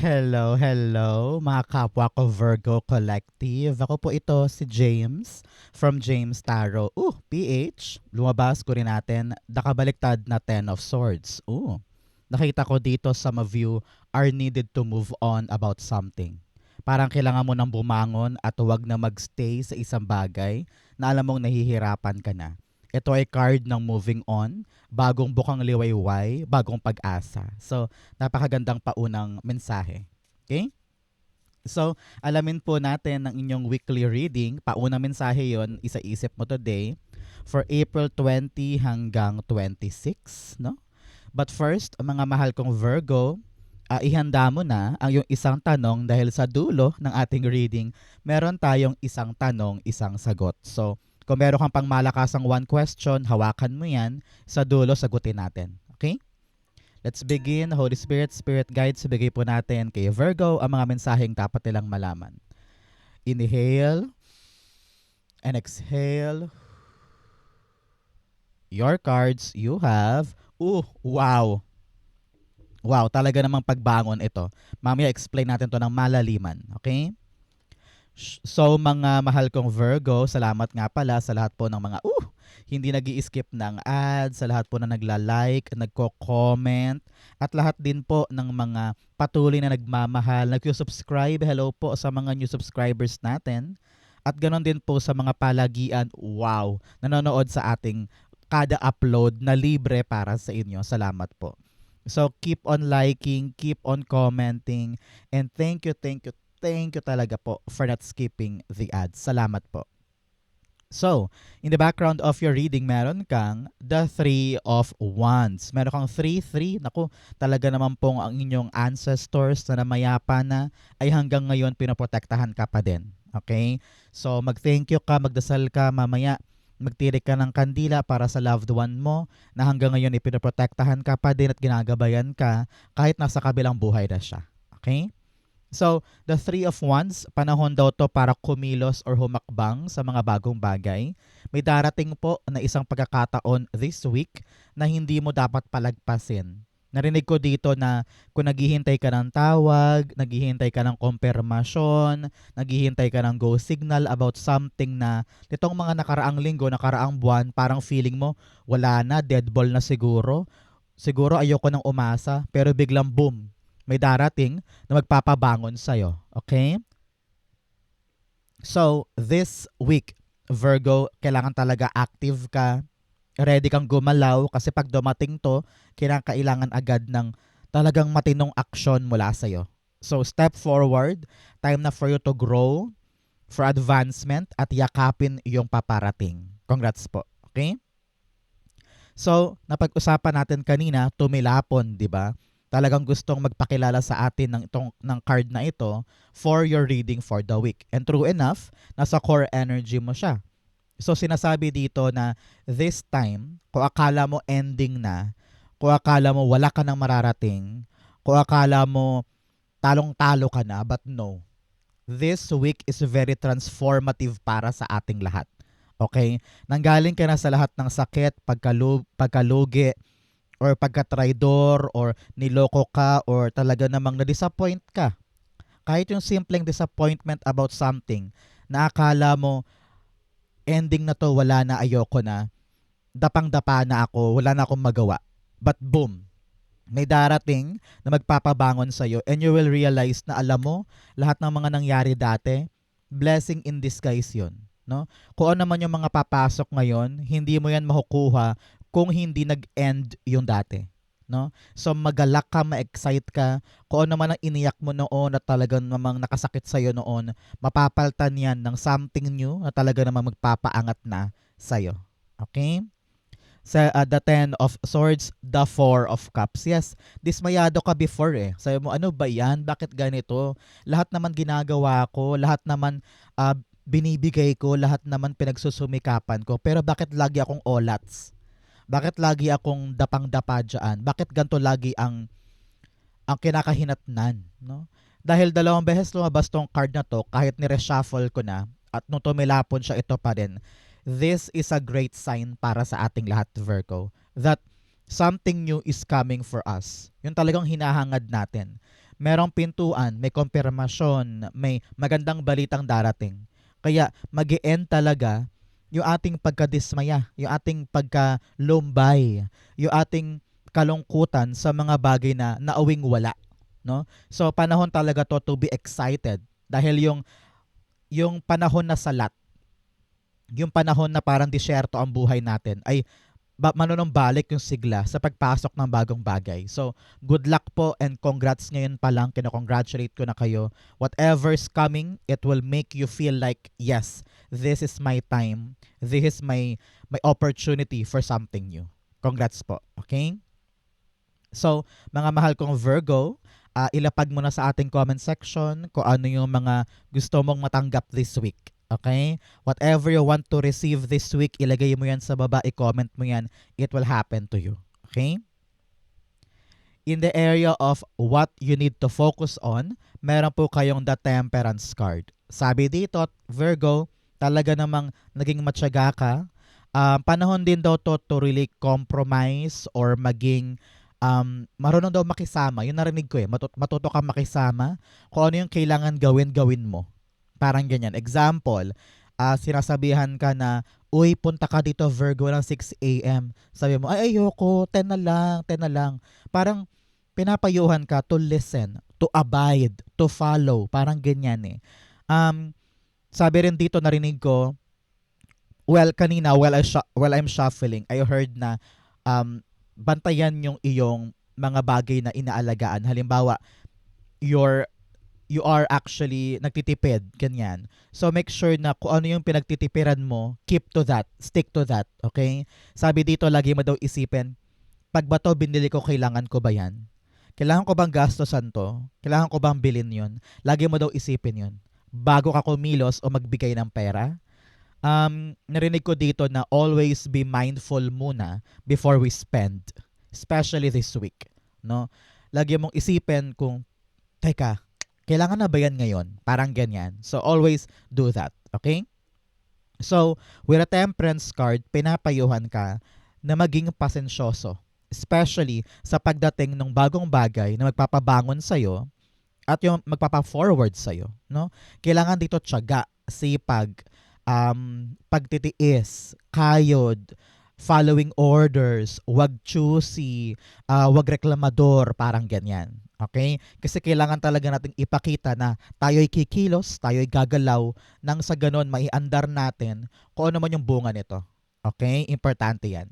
Hello, hello mga kapwa ko Virgo Collective. Ako po ito si James from James Tarot. PH. Lumabas ko rin natin nakabaliktad na Ten of Swords. Nakita ko dito some of you are needed to move on about something. Parang kailangan mo nang bumangon at huwag na magstay sa isang bagay na alam mong nahihirapan ka na. Ito ay card ng moving on, bagong bukang liwayway, bagong pag-asa. So, napakagandang paunang mensahe. Okay? So, alamin po natin ng inyong weekly reading. Paunang mensahe yon, isa-isip mo today for April 20 hanggang 26. No? But first, mga mahal kong Virgo, ihanda mo na ang iyong isang tanong dahil sa dulo ng ating reading, meron tayong isang tanong, isang sagot. So, kung meron kang pang malakasang one question, hawakan mo yan. Sa dulo, sagutin natin. Okay? Let's begin. Holy Spirit, Spirit Guides, bigay po natin kay Virgo ang mga mensaheng dapat nilang malaman. Inhale and exhale. Your cards, you have... wow! Wow, talaga namang pagbangon ito. Mamaya explain natin to ng malaliman. Okay? So mga mahal kong Virgo, salamat nga pala sa lahat po ng mga hindi nag-i-skip ng ads, sa lahat po na nagla-like, nagko-comment, at lahat din po ng mga patuloy na nagmamahal, nag-subscribe. Hello po sa mga new subscribers natin. At ganon din po sa mga palagian, nanonood sa ating kada upload na libre para sa inyo. Salamat po. So keep on liking, keep on commenting, and thank you talaga po for not skipping the ads. Salamat po. So, in the background of your reading, meron kang the Three of Wands. Meron kang 3-3. Naku, talaga naman pong ang inyong ancestors na namayapa na ay hanggang ngayon pinoprotektahan ka pa din. Okay? So, mag-thank you ka, magdasal ka, mamaya magtirik ka ng kandila para sa loved one mo na hanggang ngayon ipinoprotektahan ka pa din at ginagabayan ka kahit nasa kabilang buhay na siya. Okay? So, the Three of Wands, panahon daw to para kumilos or humakbang sa mga bagong bagay. May darating po na isang pagkakataon this week na hindi mo dapat palagpasin. Narinig ko dito na kung naghihintay ka ng tawag, naghihintay ka ng konfirmasyon, naghihintay ka ng go signal about something na nitong mga nakaraang linggo, nakaraang buwan, parang feeling mo, wala na, dead ball na siguro. Siguro ayoko nang umasa, pero biglang boom, may darating na magpapabangon sa'yo. Okay? So, this week, Virgo, kailangan talaga active ka. Ready kang gumalaw kasi pag dumating to, kailangan agad ng talagang matinong aksyon mula sa'yo. So, step forward. Time na for you to grow, for advancement, at yakapin yung paparating. Congrats po. Okay? So, napag-usapan natin kanina, tumilapon, di ba? Talagang gustong magpakilala sa atin ng card na ito for your reading for the week. And true enough, nasa core energy mo siya. So sinasabi dito na this time, kung akala mo ending na, kung akala mo wala ka nang mararating, kung akala mo talong-talo ka na, but no. This week is very transformative para sa ating lahat. Okay? Nanggaling ka na sa lahat ng sakit, pagkalugi, or pagka-traidor, or niloko ka, or talaga namang na-disappoint ka. Kahit yung simpleng disappointment about something na akala mo, ending na to, wala na, ayoko na, dapang-dapa na ako, wala na akong magawa. But boom, may darating na magpapabangon sa'yo and you will realize na alam mo, lahat ng mga nangyari dati, blessing in disguise yun. No? Kung ano naman yung mga papasok ngayon, hindi mo yan makukuha kung hindi nag-end yung dati. No? So magalak ka, ma-excite ka, kung ano man ang iniyak mo noon at talagang namang nakasakit sa'yo noon, mapapaltan yan ng something new na talaga namang magpapaangat na sa'yo. Okay? Sa the Ten of Swords, the Four of Cups. Yes, dismayado ka before eh. Sabi mo, ano ba yan? Bakit ganito? Lahat naman ginagawa ko, lahat naman binibigay ko, lahat naman pinagsusumikapan ko, pero bakit lagi akong olats? Bakit lagi akong dapang-dapa dyan? Bakit ganito lagi ang kinakahinatnan? No? Dahil 2 beses lumabas tong card na to, kahit ni-reshuffle ko na, at nung tumilapon siya, ito pa rin. This is a great sign para sa ating lahat, Virgo, that something new is coming for us. Yung talagang hinahangad natin. merong pintuan, may kumpirmasyon, may magandang balitang darating. Kaya mag-e-end talaga yung ating pagkadismaya, yung ating pagkalumbay, yung ating kalungkutan sa mga bagay na nauwing wala, no? So panahon talaga to be excited dahil yung panahon na salat, yung panahon na parang disyerto ang buhay natin ay manunumbalik yung sigla sa pagpasok ng bagong bagay. So, good luck po and congrats ngayon pa lang. Kina-congratulate ko na kayo. Whatever's coming, it will make you feel like, yes, this is my time. This is my opportunity for something new. Congrats po. Okay? So, mga mahal kong Virgo, ilapag mo na sa ating comment section kung ano yung mga gusto mong matanggap this week. Okay? Whatever you want to receive this week, ilagay mo yan sa baba, i-comment mo yan. It will happen to you. Okay? In the area of what you need to focus on, meron po kayong the Temperance card. Sabi dito, Virgo, talaga namang naging matyaga ka. Panahon din daw to really compromise or maging marunong daw makisama. Yun narinig ko matuto kang makisama. Kung ano yung kailangan gawin mo. Parang ganyan. Example, sinasabihan ka na, uy, punta ka dito Virgo ng 6 a.m. Sabi mo, ay ayoko, 10 na lang. Parang pinapayuhan ka to listen, to abide, to follow. Parang ganyan eh. Sabi rin dito, narinig ko, kanina, while I'm shuffling, I heard na bantayan yung iyong mga bagay na inaalagaan. Halimbawa, you are actually nagtitipid, ganyan. So make sure na kung ano yung pinagtitipiran mo, keep to that, stick to that, okay? Sabi dito, lagi mo daw isipin, pag ba to binili ko, kailangan ko ba yan? Kailangan ko bang gastosan to? Kailangan ko bang bilhin yun? Lagi mo daw isipin yun. Bago ka kumilos o magbigay ng pera, narinig ko dito na always be mindful muna before we spend, especially this week, no? Lagi mong isipin kung, teka, kailangan na ba yan ngayon? Parang ganyan. So, always do that. Okay? So, with a Temperance card, pinapayuhan ka na maging pasensyoso. Especially sa pagdating ng bagong bagay na magpapabangon sa'yo at yung magpapa-forward sa'yo. No? Kailangan dito tiyaga, sipag, pagtitiis, kayod, following orders, wag choosy, wag reklamador, parang ganyan. Okay? Kasi kailangan talaga nating ipakita na tayo'y kikilos, tayo'y gagalaw, nang sa ganon maiandar natin kung ano man yung bunga nito. Okay? Importante yan.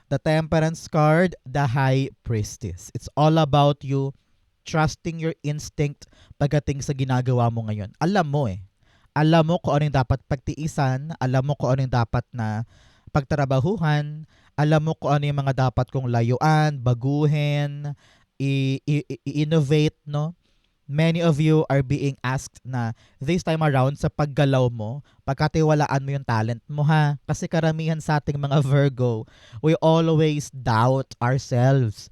The Temperance card, the High Priestess. It's all about you trusting your instinct pagdating sa ginagawa mo ngayon. Alam mo Alam mo kung ano yung dapat pagtiisan, alam mo kung ano yung dapat na pagtrabahuhan, alam mo kung ano yung mga dapat kong layuan, baguhin, i-innovate, no? Many of you are being asked na this time around sa paggalaw mo, pagkatiwalaan mo yung talent mo ha. Kasi karamihan sa ating mga Virgo, we always doubt ourselves.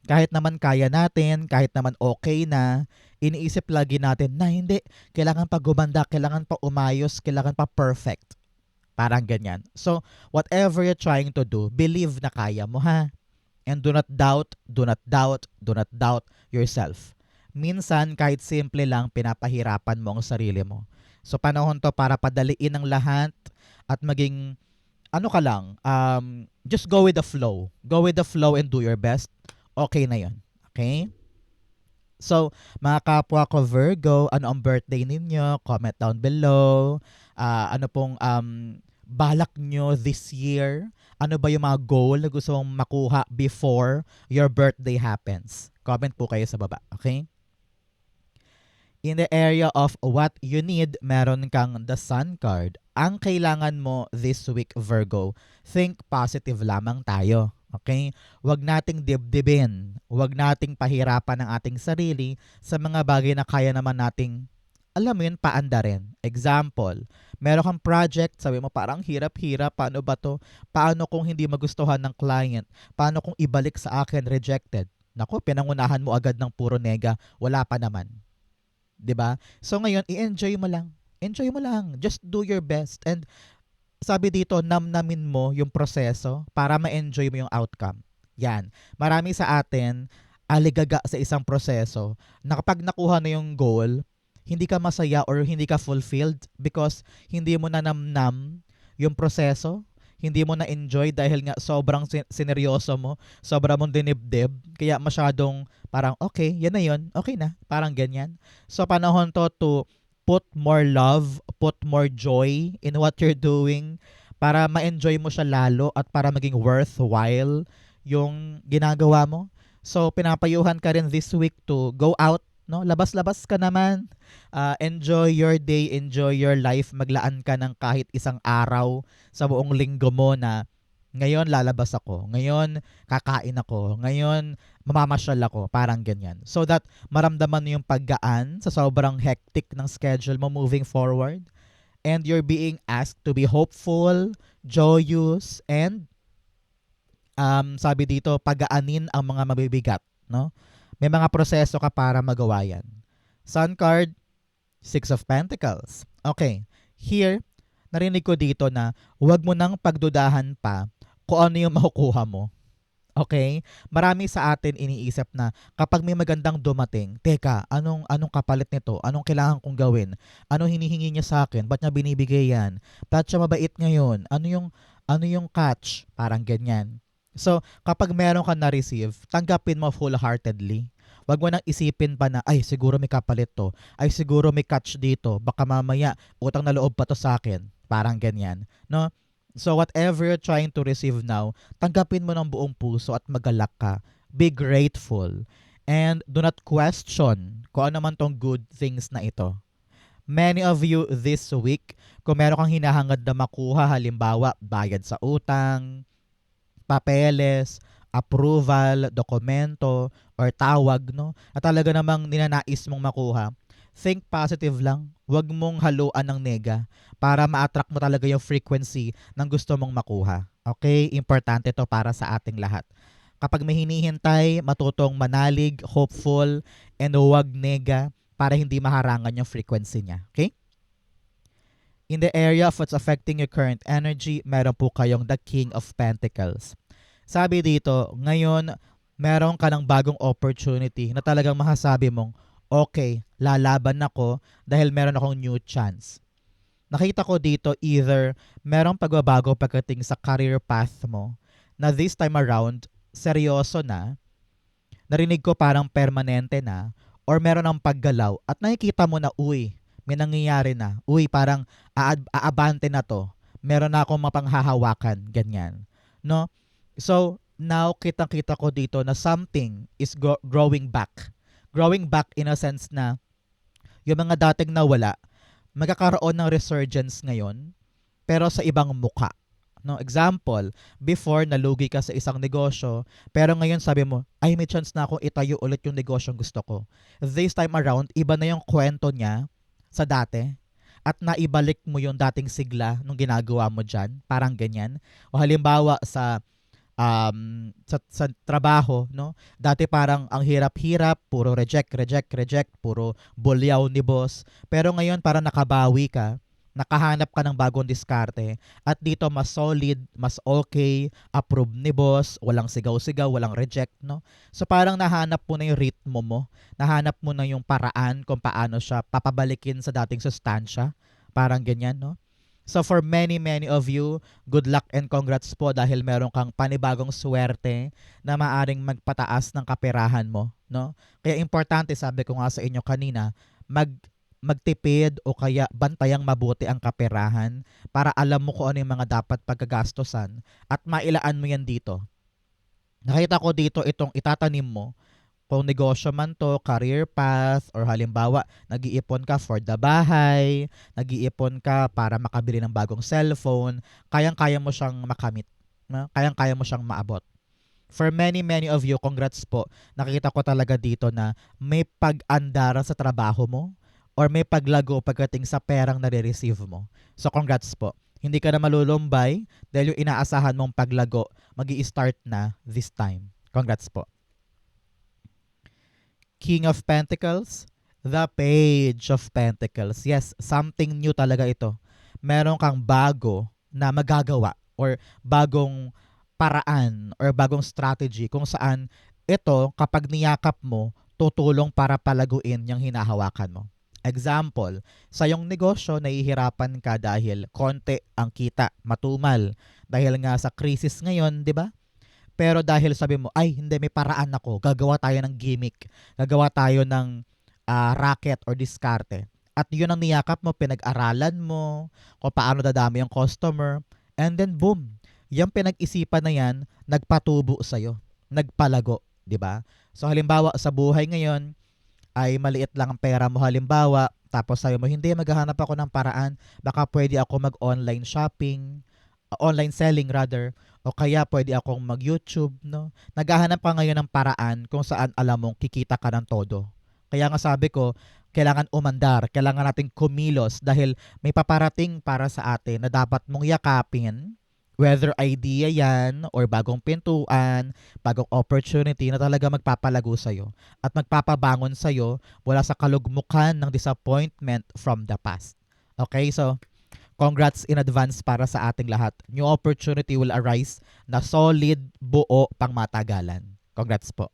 Kahit naman kaya natin, kahit naman okay na, iniisip lagi natin na hindi, kailangan pa gumanda, kailangan pa umayos, kailangan pa perfect. Parang ganyan. So, whatever you're trying to do, believe na kaya mo ha. And do not doubt, do not doubt, do not doubt yourself. Minsan, kahit simple lang, pinapahirapan mo ang sarili mo. So, panahon to para padaliin ang lahat at maging, just go with the flow. Go with the flow and do your best. Okay na yun. Okay? So, mga kapwa ko Virgo, ano ang birthday ninyo? Comment down below. Ano pong balak nyo this year? Ano ba yung mga goal na gusto mong makuha before your birthday happens? Comment po kayo sa baba, okay? In the area of what you need, meron kang the Sun card. Ang kailangan mo this week, Virgo, think positive lamang tayo. Okay? Huwag nating dibdibin. Huwag nating pahirapan ang ating sarili sa mga bagay na kaya naman nating, alam mo yun, paandarin. Example, meron kang project, sabi mo parang hirap-hirap, paano ba to? Paano kung hindi magustuhan ng client? Paano kung ibalik sa akin, rejected? Naku, pinangunahan mo agad ng puro nega, wala pa naman. 'Di ba? So ngayon, i-enjoy mo lang. Enjoy mo lang. Just do your best. And sabi dito, namnamin mo yung proseso para ma-enjoy mo yung outcome. Yan. Marami sa atin, aligaga sa isang proseso na kapag nakuha na yung goal, hindi ka masaya or hindi ka fulfilled because hindi mo na namnam yung proseso, hindi mo na enjoy dahil nga sobrang sineryoso mo, sobrang mong dinibdib, kaya masyadong parang okay, yan na yun, okay na, parang ganyan. So panahon to put more love, put more joy in what you're doing para ma-enjoy mo siya lalo at para maging worthwhile yung ginagawa mo. So pinapayuhan ka rin this week to go out, no? Labas-labas ka naman. Enjoy your day, enjoy your life. Maglaan ka ng kahit isang araw sa buong linggo mo na ngayon lalabas ako, ngayon kakain ako, ngayon mamamasyal ako, parang ganyan. So that maramdaman mo yung paggaan sa sobrang hectic ng schedule mo moving forward. And you're being asked to be hopeful, joyous, and sabi dito, pagaanin ang mga mabibigat. No? May mga proseso ka para magawa yan. Sun card, Six of Pentacles. Okay, here, narinig ko dito na huwag mo nang pagdudahan pa kung ano yung makukuha mo. Okay? Marami sa atin iniisip na kapag may magandang dumating, teka, anong kapalit nito? Anong kailangan kong gawin? Anong hinihingi niya sa akin? Ba't niya binibigay yan? Ba't siya mabait ngayon? Ano yung catch? Parang ganyan. So, kapag meron ka na-receive, tanggapin mo full-heartedly. Wag mo nang isipin pa na, ay, siguro may kapalit to. Ay, siguro may catch dito. Baka mamaya, utang na loob pa to sa akin. Parang ganyan. No? So whatever you're trying to receive now, tanggapin mo ng buong puso at magalak ka. Be grateful. And do not question kung ano man tong good things na ito. Many of you this week, kung meron kang hinahangad na makuha, halimbawa, bayad sa utang, papeles, approval, dokumento, or tawag, no? At talaga namang ninanais mong makuha, think positive lang. Huwag mong haluan ng nega para ma-attract mo talaga yung frequency ng gusto mong makuha. Okay? Importante to para sa ating lahat. Kapag may hinihintay, matutong manalig, hopeful, and huwag nega para hindi maharangan yung frequency niya. Okay? In the area of what's affecting your current energy, meron po kayong the King of Pentacles. Sabi dito, ngayon, meron ka ng bagong opportunity na talagang masasabi mong, okay, lalaban ako dahil meron akong new chance. Nakita ko dito either merong pagbabago pagdating sa career path mo na this time around, seryoso na, narinig ko parang permanente na, or meron ng paggalaw at nakikita mo na, uy, may nangyayari na. Uy, parang aabante na to. Meron na akong mapanghahawakan, ganyan. No? So, now kitang-kita ko dito na something is growing back. Growing back in a sense na yung mga dating nawala, magkakaroon ng resurgence ngayon, pero sa ibang muka. No, example, before nalugi ka sa isang negosyo, pero ngayon sabi mo, ay may chance na akong itayo ulit yung negosyong gusto ko. This time around, iba na yung kwento niya sa dati at naibalik mo yung dating sigla nung ginagawa mo dyan, parang ganyan. O halimbawa sa trabaho, no? Dati parang ang hirap-hirap, puro reject, puro bulyaw ni boss. Pero ngayon parang nakabawi ka, nakahanap ka ng bagong diskarte at dito mas solid, mas okay, approve ni boss, walang sigaw-sigaw, walang reject, no? So parang nahanap mo na yung ritmo mo, nahanap mo na yung paraan kung paano siya papabalikin sa dating sustansya, parang ganyan, no? So for many of you, good luck and congrats po dahil meron kang panibagong swerte na maaring magpataas ng kaperahan mo, no? Kaya importante, sabi ko nga sa inyo kanina, magtipid o kaya bantayang mabuti ang kaperahan para alam mo kung ano yung mga dapat pagkagastosan at mailaan mo yan dito. Nakita ko dito itong itatanim mo. Kung negosyo man to, career path, or halimbawa, nag-iipon ka for the bahay, nag-iipon ka para makabili ng bagong cellphone, kayang-kaya mo siyang makamit. No? Kayang-kaya mo siyang maabot. For many of you, congrats po. Nakita ko talaga dito na may pag-andara sa trabaho mo or may paglago pagdating sa perang nare-receive mo. So congrats po. Hindi ka na malulumbay dahil yung inaasahan mong paglago magi-start na this time. Congrats po. King of Pentacles, the Page of Pentacles. Yes, something new talaga ito. Meron kang bago na magagawa or bagong paraan or bagong strategy kung saan ito, kapag niyakap mo, tutulong para palaguin yung hinahawakan mo. Example, sa iyong negosyo, nahihirapan ka dahil konti ang kita, matumal. Dahil nga sa crisis ngayon, di ba? Pero dahil sabi mo, ay hindi, may paraan ako, gagawa tayo ng gimmick, gagawa tayo ng racket or diskarte. At yun ang niyakap mo, pinag-aralan mo, kung paano dadami yung customer, and then boom, yung pinag-isipan na yan, nagpatubo sa'yo, nagpalago, di ba? So halimbawa, sa buhay ngayon, ay maliit lang ang pera mo halimbawa, tapos sabi mo, hindi, maghahanap ako ng paraan, baka pwede ako mag-online shopping, online selling rather, o kaya pwede akong mag-YouTube, no? Naghahanap ka ngayon ng paraan kung saan alam mong kikita ka ng todo. Kaya nga sabi ko, kailangan umandar, kailangan nating kumilos dahil may paparating para sa atin na dapat mong yakapin, whether idea yan or bagong pintuan, bagong opportunity na talaga magpapalago sa'yo at magpapabangon sa'yo mula sa kalugmukan ng disappointment from the past. Okay, so congrats in advance para sa ating lahat. New opportunity will arise na solid, buo, pangmatagalan. Congrats po.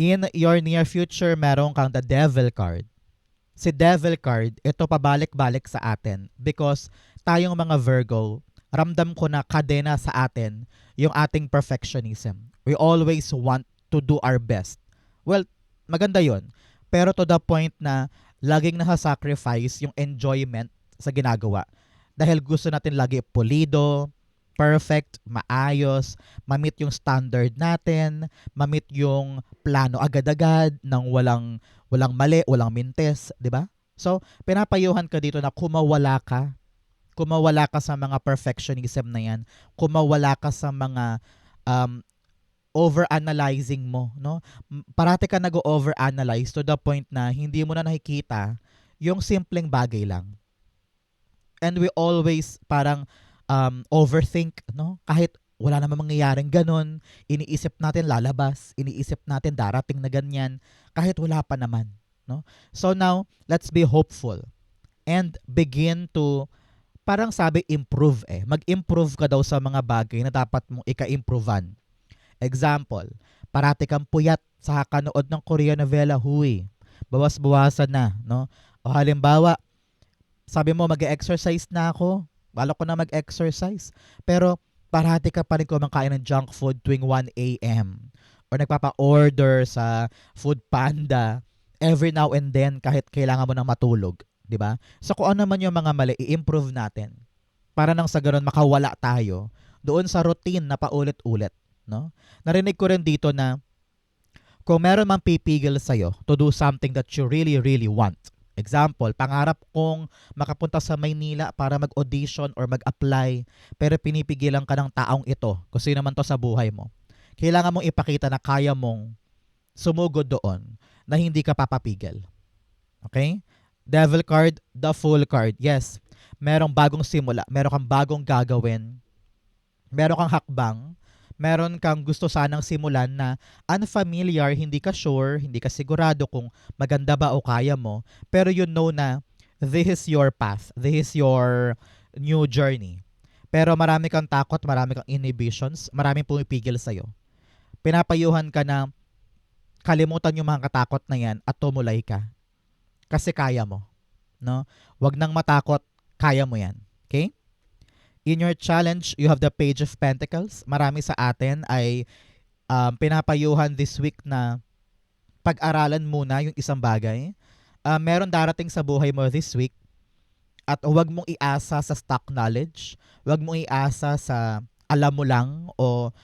In your near future, meron kang the Devil card. Si Devil card, ito pabalik-balik sa atin because tayong mga Virgo, ramdam ko na kadena sa atin yung ating perfectionism. We always want to do our best. Well, maganda yon. Pero to the point na laging nasa-sacrifice yung enjoyment sa ginagawa. Dahil gusto natin lagi pulido, perfect, maayos, ma-meet yung standard natin, ma-meet yung plano agad-agad nang walang mali, walang mintes, 'di ba? So, pinapayuhan ka dito na kumawala ka sa mga perfectionism na 'yan, kumawala ka sa mga over-analyzing mo, no? Parati ka nag-overanalyze to the point na hindi mo na nakikita yung simpleng bagay lang. And we always parang overthink, no? Kahit wala namang mangyayaring ganun, iniisip natin lalabas, iniisip natin darating na ganyan, kahit wala pa naman, no? So now, let's be hopeful and begin to, parang sabi, improve eh. Mag-improve ka daw sa mga bagay na dapat mong ika-improvean. Example, parati kang puyat sa kanood ng Korean novela, huy, bawas-bawasan na, no? O halimbawa, sabi mo, mag-exercise na ako. Balak ko na mag-exercise. Pero parati ka pa rin kumakain ng junk food tuwing 1 a.m. Or nagpapa-order sa Food Panda every now and then kahit kailangan mo nang matulog. Diba? So kung ano man yung mga mali, i-improve natin. Para nang sa ganun makawala tayo doon sa routine na paulit-ulit. No? Narinig ko rin dito na kung meron mang pipigil sa'yo to do something that you really, really want. Example, pangarap kong makapunta sa Maynila para mag-audition or mag-apply pero pinipigilan ka ng taong ito kung sino man to sa buhay mo. Kailangan mong ipakita na kaya mong sumugod doon na hindi ka papapigil. Okay? Devil card, the Fool card. Yes, merong bagong simula, meron kang bagong gagawin, meron kang hakbang, meron kang gusto sanang simulan na unfamiliar, hindi ka sure, hindi ka sigurado kung maganda ba o kaya mo, pero you know na this is your path, this is your new journey. Pero marami kang takot, marami kang inhibitions, maraming pumipigil sa'yo. Pinapayuhan ka na kalimutan yung mga katakot na yan at tumulay ka. Kasi kaya mo. No? Wag nang matakot, kaya mo yan. Okay? In your challenge, you have the Page of Pentacles. Marami sa atin ay pinapayuhan this week na pag-aralan muna yung isang bagay. Meron darating sa buhay mo this week at huwag mong iasa sa stock knowledge. Huwag mong iasa sa alam mo lang o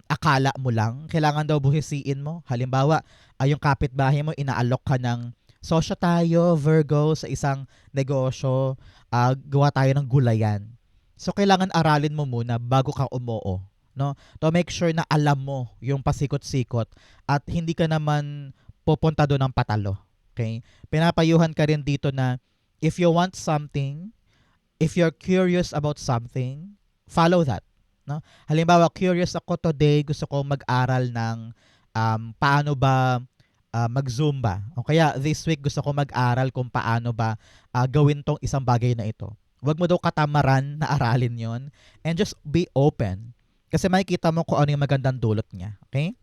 akala mo lang. Kailangan daw buhisiin mo. Halimbawa, yung kapitbahay mo, inaalok ka ng sosyo tayo, Virgo, sa isang negosyo. Gawa tayo ng gulayan. So, kailangan aralin mo muna bago ka umoo. No? To make sure na alam mo yung pasikot-sikot at hindi ka naman pupunta doon ng patalo. Okay? Pinapayuhan ka rin dito na if you want something, if you're curious about something, follow that. No? Halimbawa, curious ako today, gusto ko mag-aral ng paano ba mag-Zumba. O kaya this week gusto ko mag-aral kung paano ba gawin tong isang bagay na ito. Huwag mo daw katamaran na aralin yon and just be open. Kasi makikita mo kung ano yung magandang dulot niya. Okay?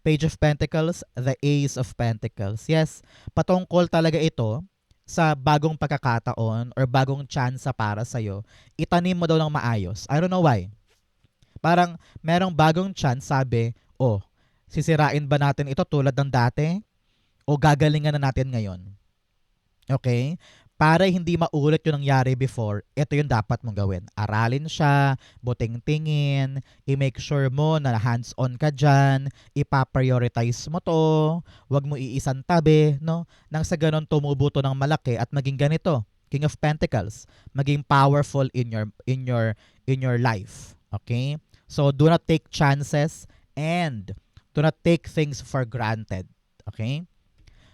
Page of Pentacles, the Ace of Pentacles. Yes, patungkol talaga ito sa bagong pagkakataon or bagong chance para sa'yo. Itanim mo daw ng maayos. I don't know why. Parang merong bagong chance, sabi, oh, sisirain ba natin ito tulad ng dati? O gagalingan na natin ngayon? Okay? Para hindi maulit yung nangyari before, ito yung dapat mong gawin. Aralin siya, buting tingin, i-make sure mo na hands-on ka dyan, ipa-prioritize mo to, wag mo iisang tabi, no? Nang sa ganon tumubo to ng malaki at maging ganito, King of Pentacles, maging powerful in your life. Okay? So do not take chances and do not take things for granted. Okay?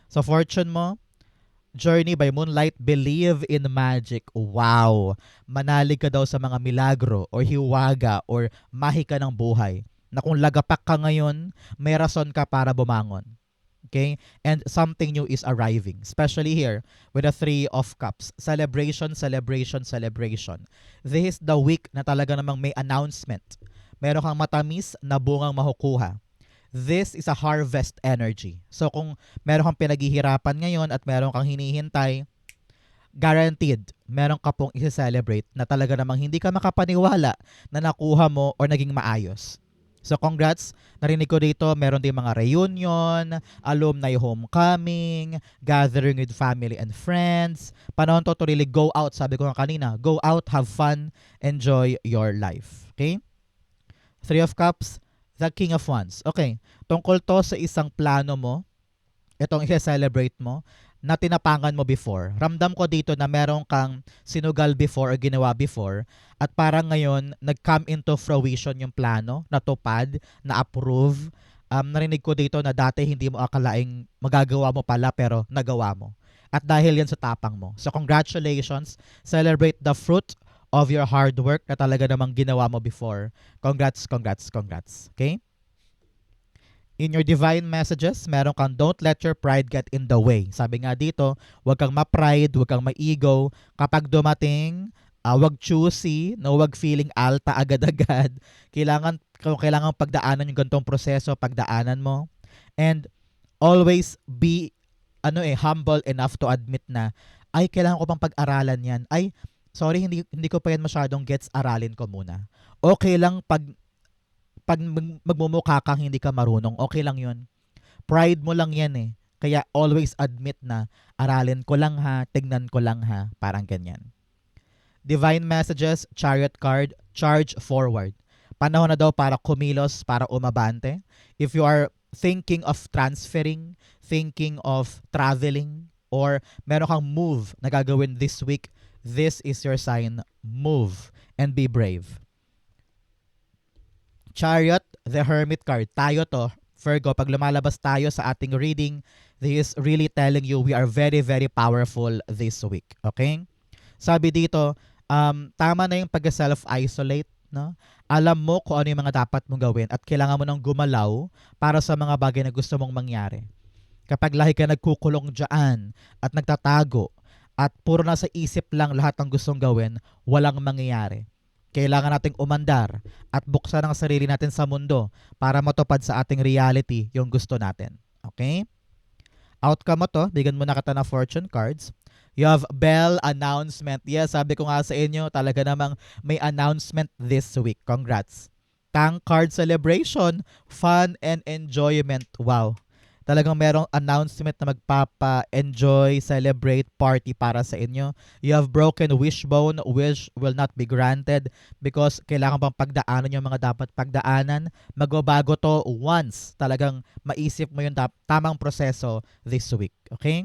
So fortune mo, Journey by Moonlight, believe in magic. Wow! Manalig ka daw sa mga milagro or hiwaga or mahika ng buhay. Na kung lagapak ka ngayon, may rason ka para bumangon. Okay? And something new is arriving. Especially here with the Three of Cups. Celebration, celebration, celebration. This is the week na talaga namang may announcement. Meron kang matamis na bungang makukuha. This is a harvest energy. So kung meron kang pinaghihirapan ngayon at meron kang hinihintay, guaranteed, meron ka pong i-celebrate na talaga namang hindi ka makapaniwala na nakuha mo or naging maayos. So congrats, narinig ko dito, meron din mga reunion, alumni homecoming, gathering with family and friends. Panahon to really go out, sabi ko nga kanina, go out, have fun, enjoy your life. Okay? Three of Cups, the King of Wands. Okay, tungkol to sa isang plano mo, itong i-celebrate mo, na tinapangan mo before. Ramdam ko dito na meron kang sinugal before or ginawa before at parang ngayon nag-come into fruition yung plano, natupad, na-approve. Narinig ko dito na dati hindi mo akalaing magagawa mo pala pero nagawa mo. At dahil yan sa tapang mo. So congratulations, celebrate the fruit of your hard work na talaga namang ginawa mo before. Congrats, congrats, congrats. Okay? In your divine messages, meron kang don't let your pride get in the way. Sabi nga dito, huwag kang ma-pride, huwag kang ma-ego. Kapag dumating, huwag choosy, no, huwag feeling alta agad-agad. Kailangan pagdaanan yung ganitong proseso, pagdaanan mo. And always be humble enough to admit na, ay, kailangan ko pang pag-aralan yan. Ay, sorry, hindi ko pa yan masyadong gets, aralin ko muna. Okay lang pag magmumukha kang hindi ka marunong, okay lang yun. Pride mo lang yan eh. Kaya always admit na, aralin ko lang ha, tignan ko lang ha, parang ganyan. Divine messages, chariot card, charge forward. Panahon na daw para kumilos, para umabante. If you are thinking of transferring, thinking of traveling, or meron kang move na gagawin this week, this is your sign, move and be brave. Chariot, the Hermit card. Tayo to, Virgo, pag lumalabas tayo sa ating reading, this is really telling you we are very, very powerful this week. Okay? Sabi dito, tama na yung pag-self-isolate. No? Alam mo kung ano yung mga dapat mong gawin at kailangan mo nang gumalaw para sa mga bagay na gusto mong mangyari. Kapag lahi ka nagkukulong dyan at nagtatago at puro nasa isip lang lahat ng gustong gawin, walang mangyayari. Kailangan nating umandar at buksan ang sarili natin sa mundo para matupad sa ating reality yung gusto natin. Okay? Outcome mo to, bigyan mo na kita na fortune cards. You have bell announcement. Yes, sabi ko nga sa inyo, talaga namang may announcement this week. Congrats. Tank card celebration, fun and enjoyment. Wow. Talagang merong announcement na magpapa-enjoy, celebrate, party para sa inyo. You have broken wishbone, wish will not be granted because kailangan pang pagdaanan yung mga dapat pagdaanan. Magbabago to once talagang maisip mo yung tamang proseso this week. Okay?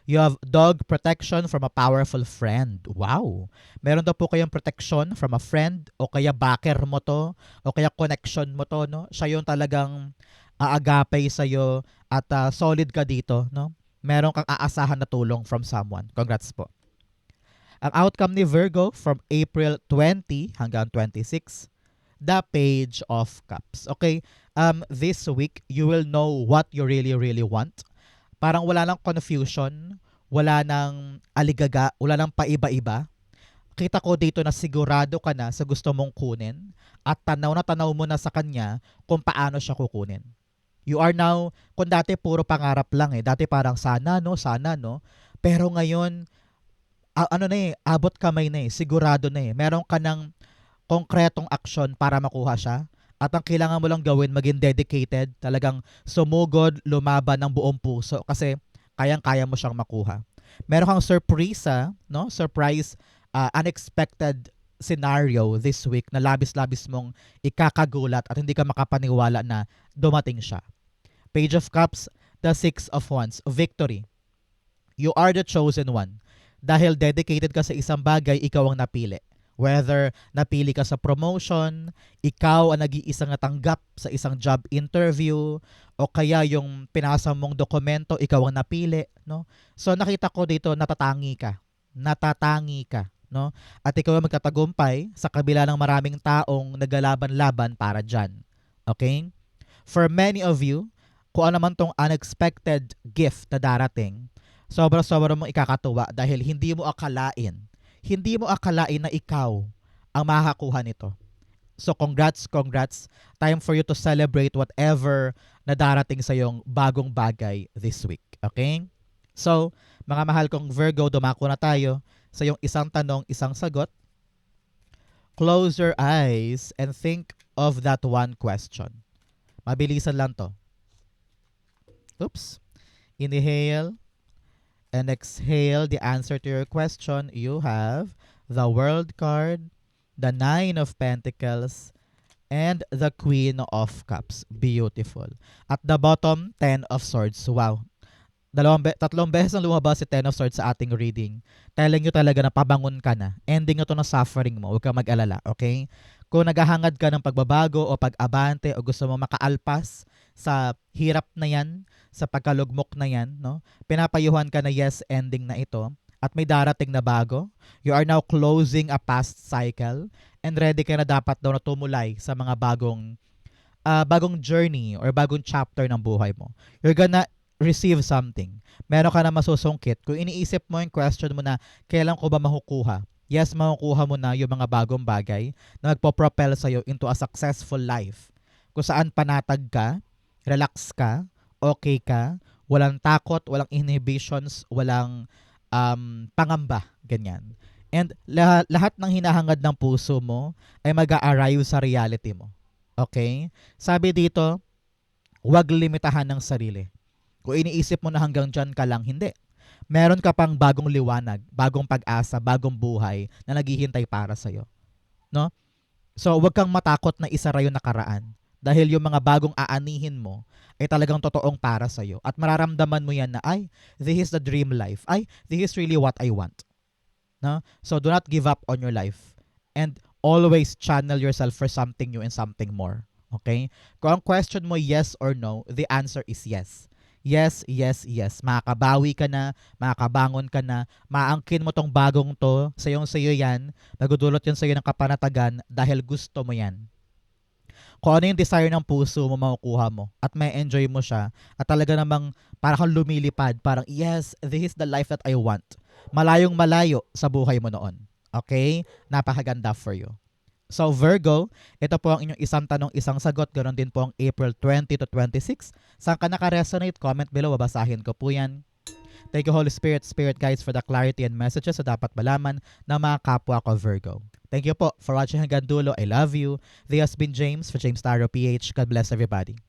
You have dog protection from a powerful friend. Wow! Meron daw po kayong protection from a friend o kaya backer mo to o kaya connection mo to. No? Siya yung talagang aagapay sa'yo at solid ka dito. No? Meron kang aasahan na tulong from someone. Congrats po. Ang outcome ni Virgo from April 20 hanggang 26, the Page of Cups. Okay? This week, you will know what you really, really want. Parang wala nang confusion, wala nang aligaga, wala nang paiba-iba. kita ko dito na sigurado ka na sa gusto mong kunin at tanaw na tanaw mo na sa kanya kung paano siya kukunin. You are now, kung dati puro pangarap lang eh, dati parang sana no, pero ngayon, ano na eh, abot kamay na eh, sigurado na eh, meron ka ng konkretong aksyon para makuha siya. At ang kailangan mo lang gawin, maging dedicated, talagang sumugod, lumaban ng buong puso kasi kayang-kaya mo siyang makuha. Meron kang surprise, no? Surprise, unexpected scenario this week na labis-labis mong ikakagulat at hindi ka makapaniwala na dumating siya. Page of Cups, the Six of Wands, victory. You are the chosen one. Dahil dedicated ka sa isang bagay, ikaw ang napili. Whether napili ka sa promotion, ikaw ang nag-iisang natanggap sa isang job interview, o kaya yung pinasa mong dokumento, ikaw ang napili, no? So nakita ko dito, natatangi ka. Natatangi ka, no? At ikaw ang magtatagumpay sa kabila ng maraming taong naglalaban-laban para dyan. Okay? For many of you, kung ano man tong unexpected gift na darating, sobra-sobra mong ikakatuwa dahil hindi mo akalain na ikaw ang makakakuha nito. So congrats. Time for you to celebrate whatever na darating sa iyong bagong bagay this week. Okay? So, mga mahal kong Virgo, dumako na tayo sa iyong isang tanong, isang sagot. Close your eyes and think of that one question. Mabilisan lang to. Oops. Inhale and exhale the answer to your question. You have the World card, the Nine of Pentacles, and the Queen of Cups. Beautiful. At the bottom, Ten of Swords. Wow. Tatlong beses ang lumabas si Ten of Swords sa ating reading. Telling nyo talaga na pabangon ka na. Ending nyo to na suffering mo. Huwag kang mag-alala, okay? Kung naghahangad ka ng pagbabago o pag-abante o gusto mo makaalpas sa hirap na yan, sa pagkalugmok na yan, no? Pinapayuhan ka na yes, ending na ito. At may darating na bago. You are now closing a past cycle and ready ka na dapat daw na tumulay sa mga bagong journey or bagong chapter ng buhay mo. You're gonna receive something. Meron ka na masusungkit. Kung iniisip mo yung question mo na kailan ko ba makukuha? Yes, makukuha mo na yung mga bagong bagay na magpo-propel sa'yo into a successful life. Kung saan panatag ka, relax ka, okay ka, walang takot, walang inhibitions, walang pangamba, ganyan. And lahat ng hinahangad ng puso mo ay mag-a-arrive sa reality mo. Okay? Sabi dito, huwag limitahan ng sarili. Kung iniisip mo na hanggang dyan ka lang, hindi. Meron ka pang bagong liwanag, bagong pag-asa, bagong buhay na naghihintay para sa'yo. No? So, huwag kang matakot na isara yung nakaraan. Dahil yung mga bagong aanihin mo ay talagang totoong para sa'yo. At mararamdaman mo yan na, ay, this is the dream life. Ay, this is really what I want. No? So, do not give up on your life. And always channel yourself for something new and something more. Okay? Kung ang question mo yes or no, the answer is yes. Yes. Makakabawi ka na, makakabangon ka na, maangkin mo tong bagong to, sayong-sayo yan, magudulot yan sa'yo ng kapanatagan dahil gusto mo yan. Kung ano yung desire ng puso mo, makukuha mo at may enjoy mo siya at talaga namang parang kang lumilipad, parang yes, this is the life that I want. Malayong malayo sa buhay mo noon. Okay? Napakaganda for you. So Virgo, ito po ang inyong isang tanong, isang sagot. Ganon din po ang April 20 to 26. Saan ka naka-resonate? Comment below, babasahin ko po yan. Thank you Holy Spirit, Spirit Guides for the clarity and messages na dapat malaman ng mga kapwa ko Virgo. Thank you po for watching hanggang dulo. I love you. This has been James for James Tarot PH. God bless everybody.